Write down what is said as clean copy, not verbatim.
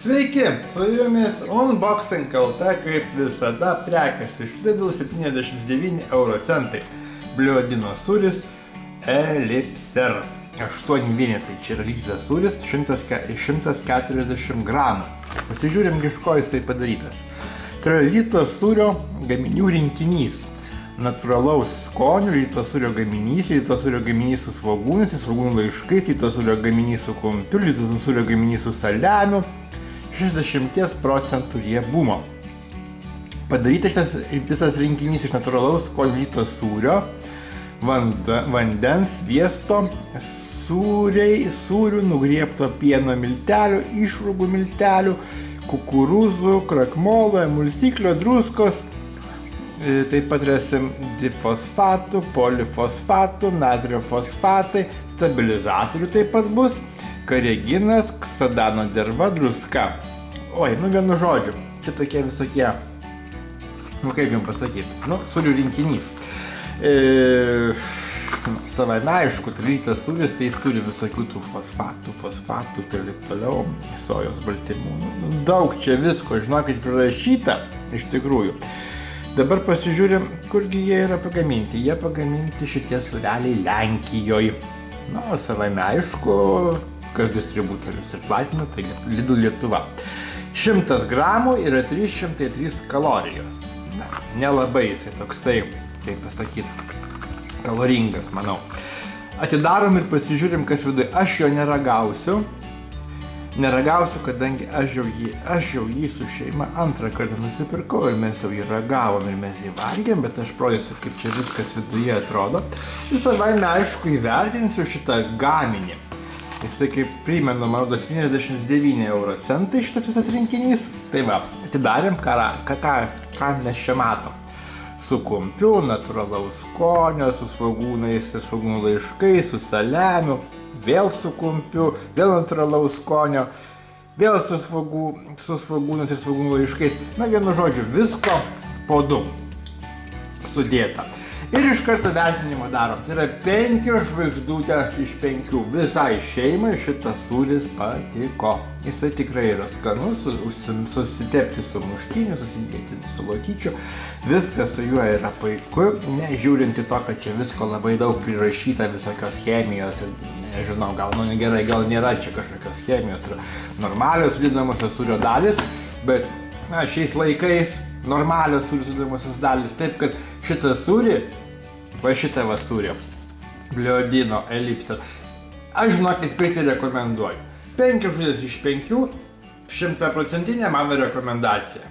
Sveiki, su jumis Unboxing LT, kaip visada, prekės iš Lidl 79 euro centai. Bliodino sūris Elipser. 8 vienetai, čia yra lygytas sūris, 140 gramų. Pasižiūrim, iš ko jisai padarytas. Tai yra ryto sūrio gaminių rinkinys. Natūralaus skonio, ryto sūrio gaminys su svogūnais, svogūnų laiškais, ryto sūrio gaminys su kumpiu, ryto sūrio gaminys su saliamiu, 60% riebumo. Padarytas šitas visas rinkinys iš natūralaus skonio ryto sūrio, vandens, sviesto, sūrių, nugriebto pieno miltelių, išrūgų miltelių, kukurūzų, krakmolo, emulsiklio, druskos. Taip pat rasim difosfatų, polifosfatų, natrio fosfatai, stabilizatorių taip pat bus, kareginas, ksadano derva, druska. Oi, vienu žodžiu, čia tokie visokie, kaip jums pasakyti, sūrių rinkinys. Savame aišku, rytas sūris, tai jis turi visokių tų fosfatų, tai taip toliau, sojos baltymų. Daug čia visko, žinokit, prirašyta, iš tikrųjų. Dabar pasižiūrim, kurgi jie yra pagaminti. Jie pagaminti šitie sūreliai Lenkijoje. Savame aišku, kas distributorius ir platina, tai Lidl Lietuva. 100 gramų yra 303 kalorijos. Nelabai jisai toksai, kaip pasakyti, kaloringas, manau. Atidarom ir pasižiūrim, kas viduje. Aš jo neragausiu, kadangi aš jau jį su šeima antrą kartą nusipirkau ir mes jau jį ragavom ir mes jį valgėm, bet aš parodysiu, kaip čia viskas viduje atrodo. Ir savaime aišku įvertinsiu šitą gaminį. Jisai, kaip primenu, man 79 euro centai šitas visas rinkinys. Tai va, atidarėm, ką mes čia matom. Su kumpiu, natūralaus skonio, su svogūnais ir svogūnų laiškais, su saliamiu, vėl su kumpiu, vėl natūralaus skonio, vėl su svogūnais ir svogūnų laiškais. Vienu žodžiu, visko po 2 sudėta. Ir iš karto vertinimą darom. Tai yra 5 žvaigždutės iš 5. Visai šeimai šitas sūris patiko. Jisai tikrai yra skanus, susitepti su muškiniu, susidėti su lokyčiu. Viskas su juo yra puiku, nežiūrint į to, kad čia visko labai daug prirašyta visokios chemijos. Nežinau, gal gerai, gal nėra čia kažkokios chemijos. Normalios sudedamosios sūrio dalis, bet šiais laikais normalios sūrio sudedamosios dalis. Taip, kad šitą sūrį, šitą sūrį, Bliodino Elipser, aš žinokit, pirkti rekomenduoju. 5 žvaigždės iš 5, 100% mano rekomendacija.